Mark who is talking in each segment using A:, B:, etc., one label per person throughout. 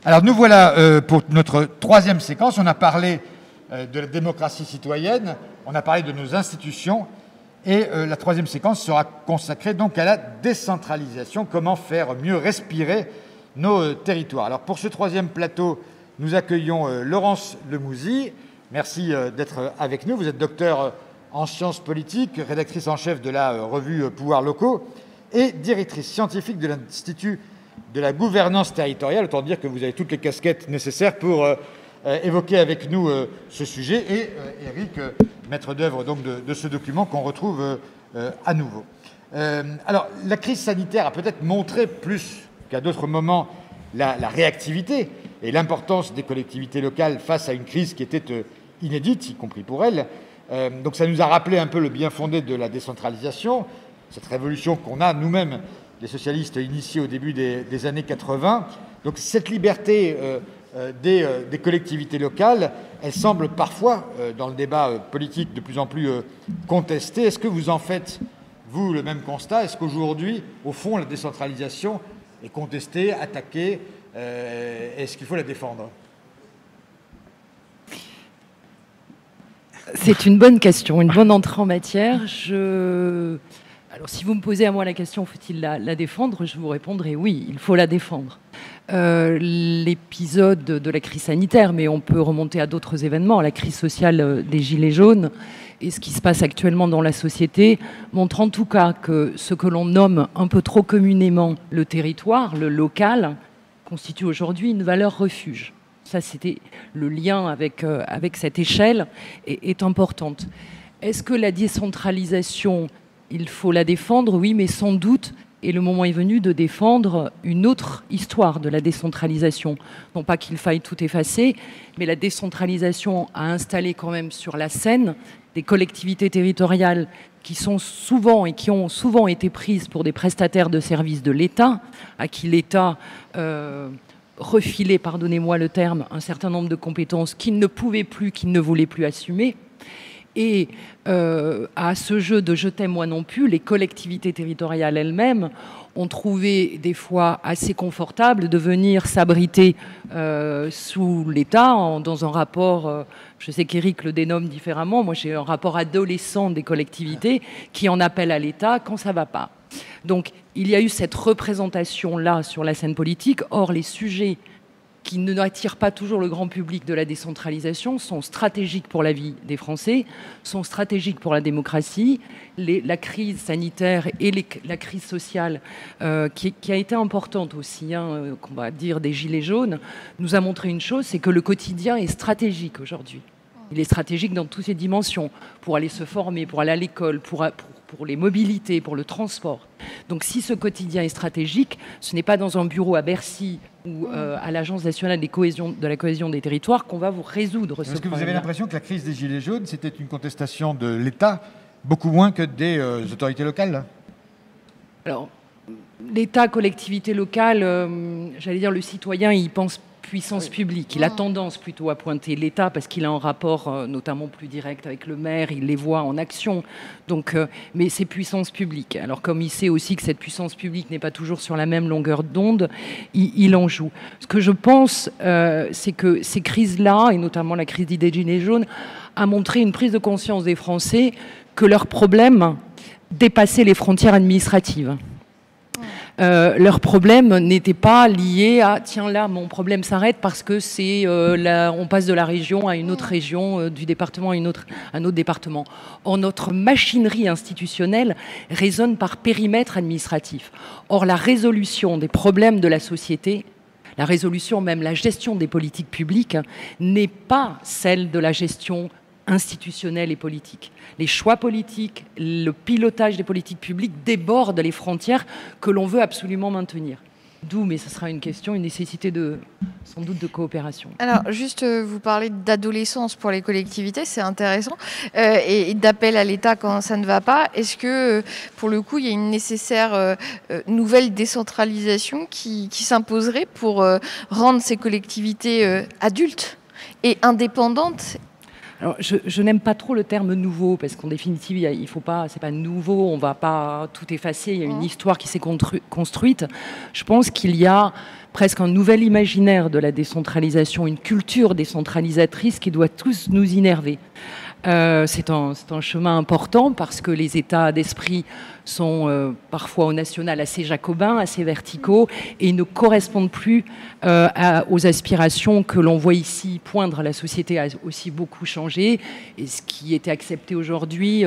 A: Alors nous voilà pour notre troisième séquence. On a parlé de la démocratie citoyenne, on a parlé de nos institutions, et la troisième séquence sera consacrée donc à la décentralisation, comment faire mieux respirer nos territoires. Alors pour ce troisième plateau, nous accueillons Laurence Lemouzy. Merci d'être avec nous. Vous êtes docteur en sciences politiques, rédactrice en chef de la revue Pouvoirs locaux et directrice scientifique de l'Institut de la gouvernance territoriale. Autant dire que vous avez toutes les casquettes nécessaires pour évoquer avec nous ce sujet. Et Eric, maître d'œuvre donc de ce document qu'on retrouve à nouveau. Alors, la crise sanitaire a peut-être montré plus qu'à d'autres moments la réactivité et l'importance des collectivités locales face à une crise qui était inédite, y compris pour elles. Donc ça nous a rappelé un peu le bien fondé de la décentralisation, cette révolution qu'on a nous-mêmes, les socialistes, initiés au début des années 80. Donc cette liberté des collectivités locales, elle semble parfois, dans le débat politique, de plus en plus contestée. Est-ce que vous en faites, vous, le même constat? Est-ce qu'aujourd'hui, au fond, la décentralisation est contestée, attaquée? Est-ce qu'il faut la défendre?
B: C'est une bonne question, une bonne entrée en matière. Alors, si vous me posez à moi la question, faut-il la défendre? Je vous répondrai oui, il faut la défendre. L'épisode de la crise sanitaire, mais on peut remonter à d'autres événements, la crise sociale des Gilets jaunes et ce qui se passe actuellement dans la société, montre en tout cas que ce que l'on nomme un peu trop communément le territoire, le local, constitue aujourd'hui une valeur refuge. Ça, c'était le lien avec cette échelle est importante. Est-ce que la décentralisation, il faut la défendre? Oui, mais sans doute, et le moment est venu de défendre une autre histoire de la décentralisation. Non pas qu'il faille tout effacer, mais la décentralisation a installé quand même sur la scène des collectivités territoriales qui sont souvent et qui ont souvent été prises pour des prestataires de services de l'État, à qui l'État refilait, pardonnez-moi le terme, un certain nombre de compétences qu'il ne pouvait plus, qu'il ne voulait plus assumer. Et à ce jeu de « je t'aime, moi non plus », les collectivités territoriales elles-mêmes ont trouvé des fois assez confortable de venir s'abriter sous l'État dans un rapport, je sais qu'Éric le dénomme différemment, moi j'ai un rapport adolescent des collectivités qui en appelle à l'État quand ça ne va pas. Donc il y a eu cette représentation-là sur la scène politique. Or, les sujets qui n'attirent pas toujours le grand public de la décentralisation sont stratégiques pour la vie des Français, sont stratégiques pour la démocratie. La crise sanitaire et la crise sociale, qui a été importante aussi, qu'on va dire des Gilets jaunes, nous a montré une chose, c'est que le quotidien est stratégique aujourd'hui. Il est stratégique dans toutes ses dimensions, pour aller se former, pour aller à l'école, pour les mobilités, pour le transport. Donc si ce quotidien est stratégique, ce n'est pas dans un bureau à Bercy ou à l'Agence nationale de la cohésion des territoires qu'on va vous résoudre ce problème.
A: Est-ce que vous avez l'impression que la crise des Gilets jaunes, c'était une contestation de l'État, beaucoup moins que des autorités locales?
B: Alors, l'État, collectivité locale, j'allais dire le citoyen, il pense puissance publique. Il a tendance plutôt à pointer l'État parce qu'il a un rapport notamment plus direct avec le maire, il les voit en action. Donc, mais c'est puissance publique. Alors comme il sait aussi que cette puissance publique n'est pas toujours sur la même longueur d'onde, il en joue. Ce que je pense, c'est que ces crises-là, et notamment la crise des Gilets jaunes, a montré une prise de conscience des Français que leurs problèmes dépassaient les frontières administratives. Leur problème n'était pas lié à tiens là mon problème s'arrête parce que c'est on passe de la région à une autre région, du département à un autre département. Or notre machinerie institutionnelle résonne par périmètre administratif. Or la résolution des problèmes de la société, la résolution, même la gestion des politiques publiques, n'est pas celle de la gestion institutionnelle et politique. Les choix politiques, le pilotage des politiques publiques débordent les frontières que l'on veut absolument maintenir. D'où, mais ce sera une question, une nécessité sans doute de coopération.
C: Alors, juste, vous parlez d'adolescence pour les collectivités, c'est intéressant, et d'appel à l'État quand ça ne va pas. Est-ce que, pour le coup, il y a une nécessaire nouvelle décentralisation qui s'imposerait pour rendre ces collectivités adultes et indépendantes?
B: Alors, je n'aime pas trop le terme nouveau, parce qu'en définitive, il faut pas, c'est pas nouveau, on va pas tout effacer, il y a une histoire qui s'est construite. Je pense qu'il y a presque un nouvel imaginaire de la décentralisation, une culture décentralisatrice qui doit tous nous innerver. C'est un chemin important parce que les états d'esprit sont parfois au national assez jacobins, assez verticaux, et ne correspondent plus aux aspirations que l'on voit ici poindre. La société a aussi beaucoup changé, et ce qui était accepté aujourd'hui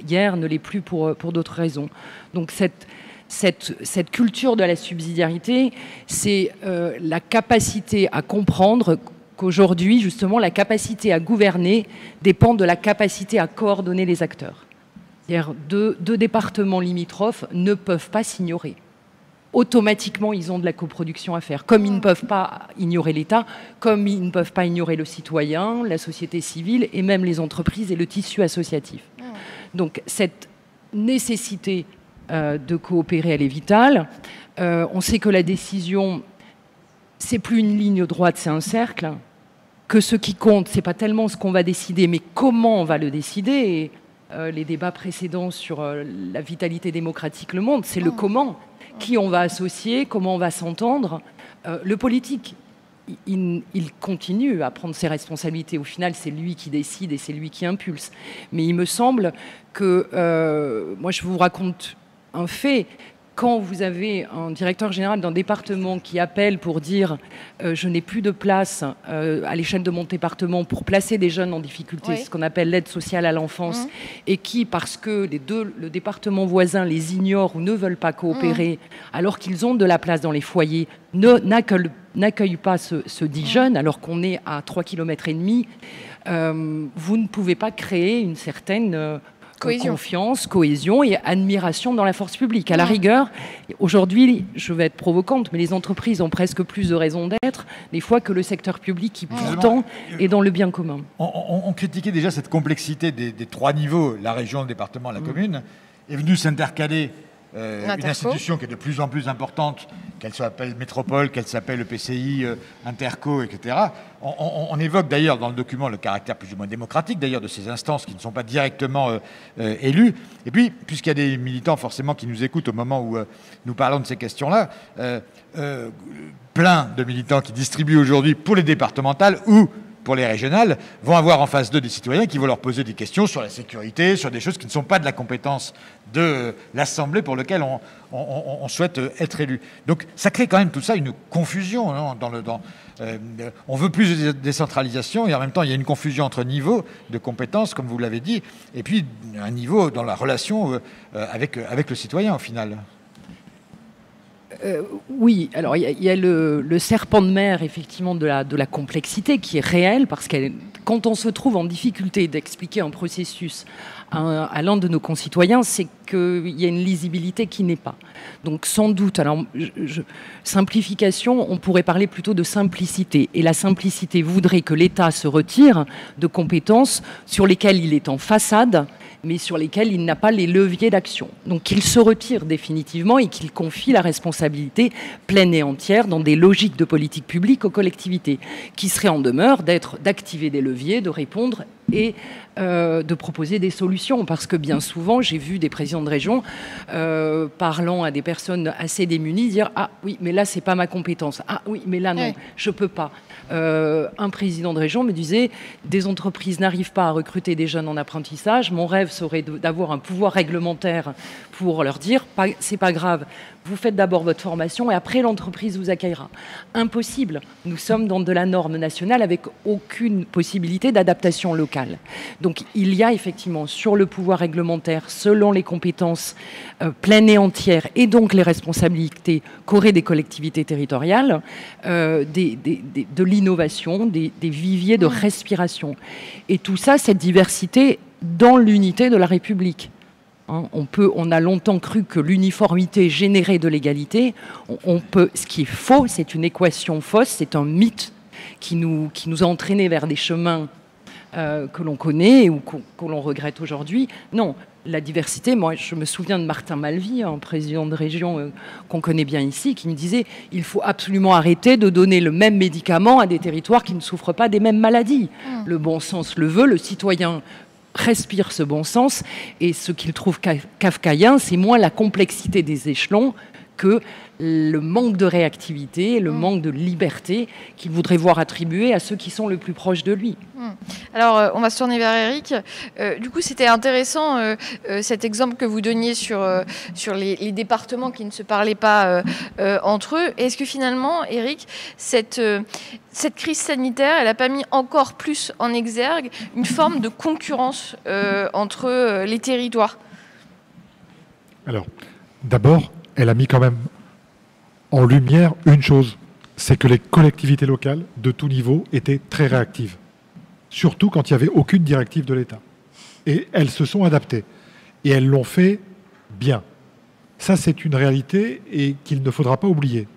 B: hier ne l'est plus pour d'autres raisons. Donc cette culture de la subsidiarité, c'est la capacité à comprendre qu'aujourd'hui, justement, la capacité à gouverner dépend de la capacité à coordonner les acteurs. C'est-à-dire deux départements limitrophes ne peuvent pas s'ignorer. Automatiquement, ils ont de la coproduction à faire. Comme ils ne peuvent pas ignorer l'État, comme ils ne peuvent pas ignorer le citoyen, la société civile et même les entreprises et le tissu associatif. Donc, cette nécessité de coopérer, elle est vitale. On sait que la décision, c'est plus une ligne droite, c'est un cercle. Que ce qui compte, c'est pas tellement ce qu'on va décider, mais comment on va le décider. Et, les débats précédents sur la vitalité démocratique le montrent, c'est le comment. Qui on va associer, comment on va s'entendre. Le politique, il continue à prendre ses responsabilités. Au final, c'est lui qui décide et c'est lui qui impulse. Mais il me semble que, moi je vous raconte un fait, quand vous avez un directeur général d'un département qui appelle pour dire je n'ai plus de place à l'échelle de mon département pour placer des jeunes en difficulté, ce qu'on appelle l'aide sociale à l'enfance, et qui, parce que le département voisin les ignore ou ne veulent pas coopérer, alors qu'ils ont de la place dans les foyers, n'accueillent pas ce dit jeune, alors qu'on est à 3,5 km, vous ne pouvez pas créer une certaine confiance, cohésion et admiration dans la force publique. À la rigueur, aujourd'hui, je vais être provocante, mais les entreprises ont presque plus de raisons d'être, des fois, que le secteur public qui, pourtant, est dans le bien commun.
A: On critiquait déjà cette complexité des trois niveaux, la région, le département, la commune, est venue s'intercaler une institution qui est de plus en plus importante, qu'elle s'appelle métropole, qu'elle s'appelle EPCI, Interco, etc. On évoque d'ailleurs dans le document le caractère plus ou moins démocratique d'ailleurs de ces instances qui ne sont pas directement élues. Et puis, puisqu'il y a des militants forcément qui nous écoutent au moment où nous parlons de ces questions-là, plein de militants qui distribuent aujourd'hui pour les départementales ou pour les régionales, vont avoir en face d'eux des citoyens qui vont leur poser des questions sur la sécurité, sur des choses qui ne sont pas de la compétence de l'Assemblée pour laquelle on souhaite être élu. Donc ça crée quand même tout ça une confusion. Non, on veut plus de décentralisation et en même temps il y a une confusion entre niveaux de compétences, comme vous l'avez dit, et puis un niveau dans la relation avec le citoyen au final.
B: Oui, alors il y a le serpent de mer, effectivement, de la complexité qui est réelle, parce que quand on se trouve en difficulté d'expliquer un processus à l'un de nos concitoyens, c'est qu'il y a une lisibilité qui n'est pas. Donc sans doute, alors simplification, on pourrait parler plutôt de simplicité. Et la simplicité voudrait que l'État se retire de compétences sur lesquelles il est en façade, mais sur lesquels il n'a pas les leviers d'action. Donc qu'il se retire définitivement et qu'il confie la responsabilité pleine et entière dans des logiques de politique publique aux collectivités, qui seraient en demeure d'activer des leviers, de répondre et de proposer des solutions. Parce que bien souvent, j'ai vu des présidents de région parlant à des personnes assez démunies dire « Ah oui, mais là, c'est pas ma compétence. Ah oui, mais là, non, je peux pas. » Un président de région me disait « Des entreprises n'arrivent pas à recruter des jeunes en apprentissage. Mon rêve serait d'avoir un pouvoir réglementaire pour leur dire « C'est pas grave, vous faites d'abord votre formation et après l'entreprise vous accueillera. » Impossible. Nous sommes dans de la norme nationale avec aucune possibilité d'adaptation locale. Donc il y a effectivement sur le pouvoir réglementaire, selon les compétences pleines et entières et donc les responsabilités qu'auraient des collectivités territoriales, de l'innovation, des viviers de respiration. Et tout ça, cette diversité dans l'unité de la République. On a longtemps cru que l'uniformité générait de l'égalité. Ce qui est faux, c'est une équation fausse, c'est un mythe qui nous a entraînés vers des chemins que l'on connaît ou que l'on regrette aujourd'hui. Non, la diversité, moi je me souviens de Martin Malvy, un président de région qu'on connaît bien ici, qui me disait il faut absolument arrêter de donner le même médicament à des territoires qui ne souffrent pas des mêmes maladies. Le bon sens le veut, le citoyen respire ce bon sens, et ce qu'il trouve kafkaïen, c'est moins la complexité des échelons que le manque de réactivité, le manque de liberté qu'il voudrait voir attribué à ceux qui sont le plus proches de lui.
C: Alors, on va se tourner vers Éric. Du coup, c'était intéressant cet exemple que vous donniez sur les départements qui ne se parlaient pas entre eux. Est-ce que finalement, Éric, cette crise sanitaire, elle n'a pas mis encore plus en exergue une forme de concurrence entre les territoires?
D: Alors, d'abord, elle a mis quand même en lumière une chose, c'est que les collectivités locales de tout niveau étaient très réactives, surtout quand il n'y avait aucune directive de l'État. Et elles se sont adaptées, et elles l'ont fait bien. Ça, c'est une réalité et qu'il ne faudra pas oublier.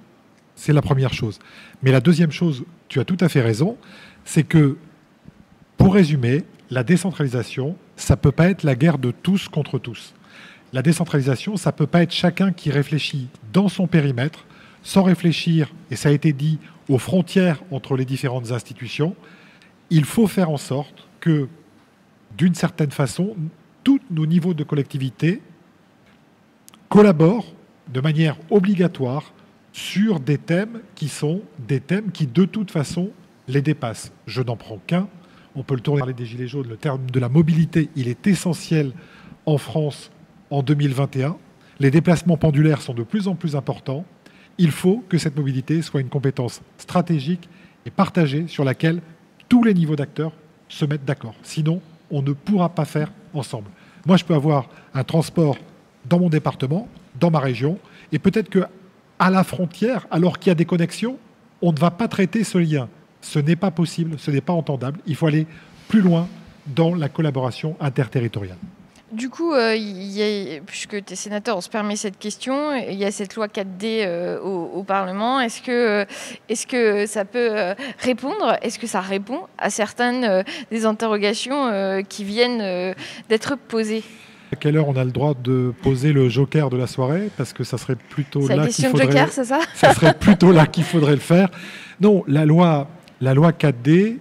D: C'est la première chose. Mais la deuxième chose, tu as tout à fait raison, c'est que, pour résumer, la décentralisation, ça ne peut pas être la guerre de tous contre tous. La décentralisation, ça ne peut pas être chacun qui réfléchit dans son périmètre, sans réfléchir, et ça a été dit, aux frontières entre les différentes institutions. Il faut faire en sorte que, d'une certaine façon, tous nos niveaux de collectivité collaborent de manière obligatoire sur des thèmes qui sont des thèmes qui, de toute façon, les dépassent. Je n'en prends qu'un. On peut le tourner, parler des Gilets jaunes. Le terme de la mobilité, il est essentiel en France en 2021. Les déplacements pendulaires sont de plus en plus importants. Il faut que cette mobilité soit une compétence stratégique et partagée sur laquelle tous les niveaux d'acteurs se mettent d'accord. Sinon, on ne pourra pas faire ensemble. Moi, je peux avoir un transport dans mon département, dans ma région, et peut-être qu'à la frontière, alors qu'il y a des connexions, on ne va pas traiter ce lien. Ce n'est pas possible, ce n'est pas entendable. Il faut aller plus loin dans la collaboration interterritoriale. Du coup,
C: puisque tu es sénateur, on se permet cette question. Il y a cette loi 4D au Parlement. Est-ce que ça peut répondre? Est-ce que ça répond à certaines des interrogations qui viennent d'être posées?
D: À quelle heure on a le droit de poser le joker de la soirée? Parce que ça serait plutôt là qu'il faudrait...
C: C'est la question de joker, c'est ça?
D: Ça serait plutôt là qu'il faudrait le faire. Non, la loi 4D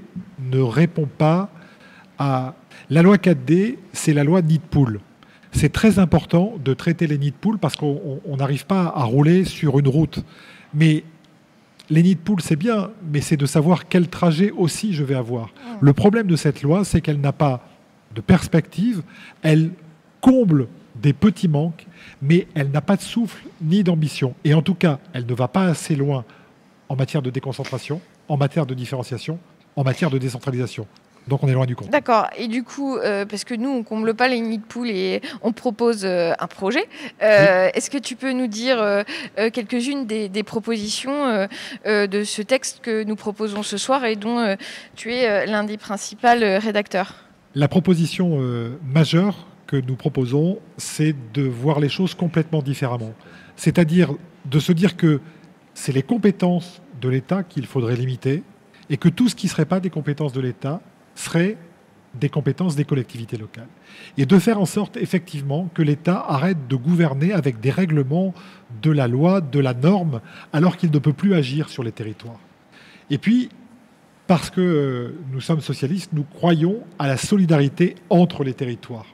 D: ne répond pas à... La loi 4D, c'est la loi nid de poule. C'est très important de traiter les nids de poule parce qu'on n'arrive pas à rouler sur une route. Mais les nids de poule, c'est bien, mais c'est de savoir quel trajet aussi je vais avoir. Le problème de cette loi, c'est qu'elle n'a pas de perspective, elle comble des petits manques, mais elle n'a pas de souffle ni d'ambition. Et en tout cas, elle ne va pas assez loin en matière de déconcentration, en matière de différenciation, en matière de décentralisation. Donc on est loin du compte.
C: D'accord. Et du coup, parce que nous, on ne comble pas les nids de poules et on propose un projet. Oui. Est-ce que tu peux nous dire quelques-unes des propositions de ce texte que nous proposons ce soir et dont tu es l'un des principaux rédacteurs?
D: La proposition majeure que nous proposons, c'est de voir les choses complètement différemment. C'est-à-dire de se dire que c'est les compétences de l'État qu'il faudrait limiter et que tout ce qui ne serait pas des compétences de l'État seraient des compétences des collectivités locales. Et de faire en sorte, effectivement, que l'État arrête de gouverner avec des règlements de la loi, de la norme, alors qu'il ne peut plus agir sur les territoires. Et puis, parce que nous sommes socialistes, nous croyons à la solidarité entre les territoires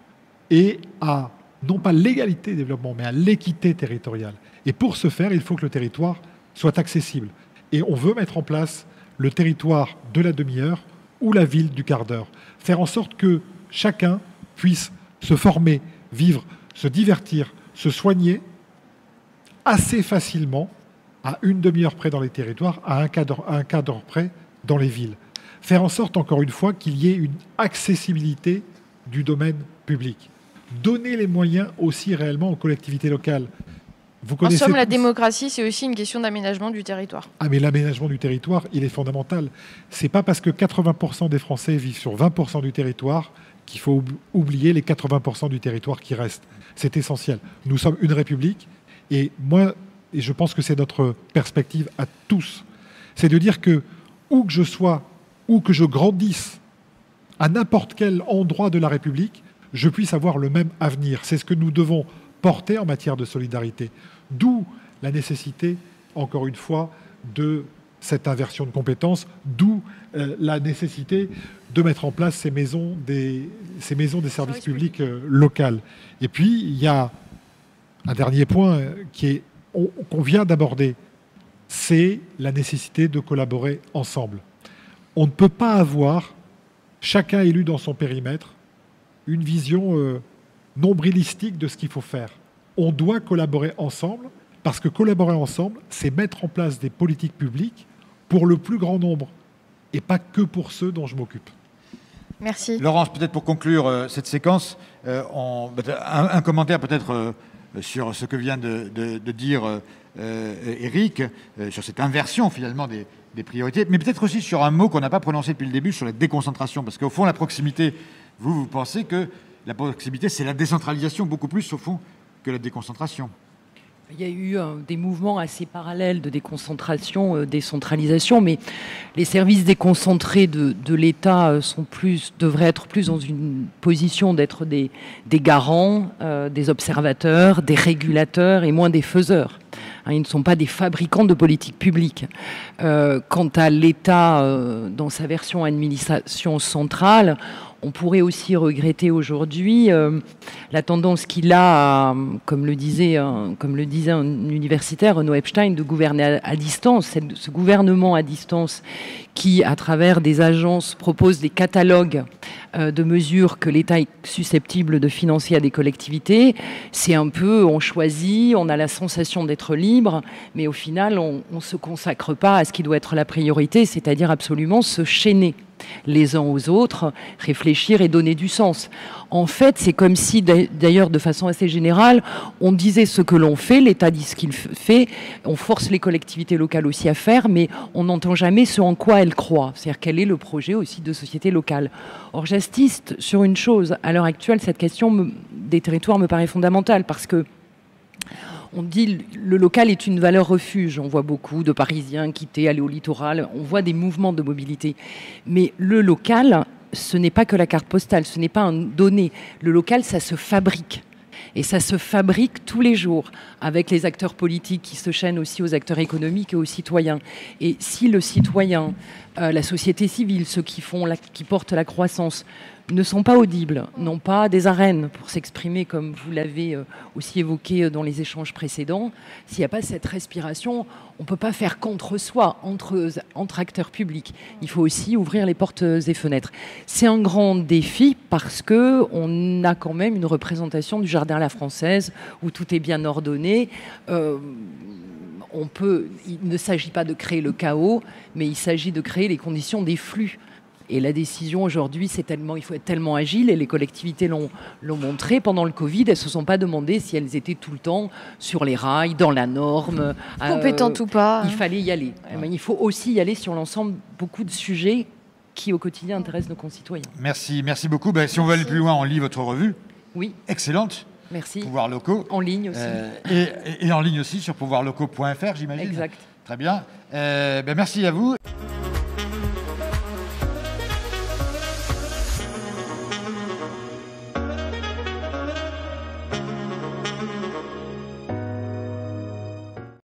D: et à, non pas l'égalité de développement, mais à l'équité territoriale. Et pour ce faire, il faut que le territoire soit accessible. Et on veut mettre en place le territoire de la demi-heure ou la ville du quart d'heure. Faire en sorte que chacun puisse se former, vivre, se divertir, se soigner assez facilement, à une demi-heure près dans les territoires, à un quart d'heure près dans les villes. Faire en sorte, encore une fois, qu'il y ait une accessibilité du domaine public. Donner les moyens aussi réellement aux collectivités locales.
C: En somme, la démocratie, c'est aussi une question d'aménagement du territoire.
D: Ah, mais l'aménagement du territoire, il est fondamental. C'est pas parce que 80% des Français vivent sur 20% du territoire qu'il faut oublier les 80% du territoire qui restent. C'est essentiel. Nous sommes une république, et moi, et je pense que c'est notre perspective à tous, c'est de dire que où que je sois, où que je grandisse, à n'importe quel endroit de la République, je puisse avoir le même avenir. C'est ce que nous devons porter en matière de solidarité. D'où la nécessité, encore une fois, de cette inversion de compétences, d'où la nécessité de mettre en place ces maisons des services publics locales. Et puis, il y a un dernier point qu'on vient d'aborder, c'est la nécessité de collaborer ensemble. On ne peut pas avoir, chacun élu dans son périmètre, une vision nombrilistique de ce qu'il faut faire. On doit collaborer ensemble, parce que collaborer ensemble, c'est mettre en place des politiques publiques pour le plus grand nombre, et pas que pour ceux dont je m'occupe.
C: Merci.
A: Laurence, peut-être pour conclure cette séquence, un commentaire peut-être sur ce que vient de dire Éric, sur cette inversion finalement des priorités, mais peut-être aussi sur un mot qu'on n'a pas prononcé depuis le début, sur la déconcentration, parce qu'au fond, la proximité, vous pensez que la proximité, c'est la décentralisation beaucoup plus, au fond, que la déconcentration.
B: Il y a eu des mouvements assez parallèles de déconcentration, décentralisation, mais les services déconcentrés de l'État devraient être plus dans une position d'être des garants, des observateurs, des régulateurs et moins des faiseurs. Ils ne sont pas des fabricants de politique publique. Quant à l'État, dans sa version administration centrale, on pourrait aussi regretter aujourd'hui la tendance qu'il a, comme le disait un universitaire, Renaud Epstein, de gouverner à distance. Ce gouvernement à distance qui, à travers des agences, propose des catalogues de mesures que l'État est susceptible de financer à des collectivités. C'est un peu, on choisit, on a la sensation d'être libre, mais au final, on ne se consacre pas à ce qui doit être la priorité, c'est-à-dire absolument se chaîner les uns aux autres, réfléchir et donner du sens. En fait, c'est comme si, d'ailleurs, de façon assez générale, on disait ce que l'on fait, l'État dit ce qu'il fait, on force les collectivités locales aussi à faire, mais on n'entend jamais ce en quoi elles croient, c'est-à-dire quel est le projet aussi de société locale. Or, j'insiste sur une chose, à l'heure actuelle, cette question des territoires me paraît fondamentale, parce que on dit le local est une valeur refuge. On voit beaucoup de Parisiens quitter, aller au littoral. On voit des mouvements de mobilité. Mais le local, ce n'est pas que la carte postale, ce n'est pas un donné. Le local, ça se fabrique. Et ça se fabrique tous les jours, avec les acteurs politiques qui se chaînent aussi aux acteurs économiques et aux citoyens. Et si le citoyen, la société civile, ceux qui portent la croissance, ne sont pas audibles, n'ont pas des arènes pour s'exprimer, comme vous l'avez aussi évoqué dans les échanges précédents, s'il n'y a pas cette respiration, on ne peut pas faire contre soi, entre acteurs publics. Il faut aussi ouvrir les portes et fenêtres. C'est un grand défi parce qu'on a quand même une représentation du jardin à la française où tout est bien ordonné. Il ne s'agit pas de créer le chaos, mais il s'agit de créer les conditions des flux. Et la décision aujourd'hui, il faut être tellement agile, et les collectivités l'ont montré pendant le Covid. Elles ne se sont pas demandé si elles étaient tout le temps sur les rails, dans la norme.
C: Compétentes ou pas.
B: Il fallait y aller. Ouais. Il faut aussi y aller sur l'ensemble, beaucoup de sujets qui au quotidien intéressent nos concitoyens.
A: Merci beaucoup. Si on veut aller plus loin, on lit votre revue.
B: Oui.
A: Excellente.
B: Merci.
A: Pouvoirs locaux.
B: En ligne aussi.
A: Et en ligne aussi sur pouvoirslocaux.fr, j'imagine.
B: Exact.
A: Très bien. Merci à vous.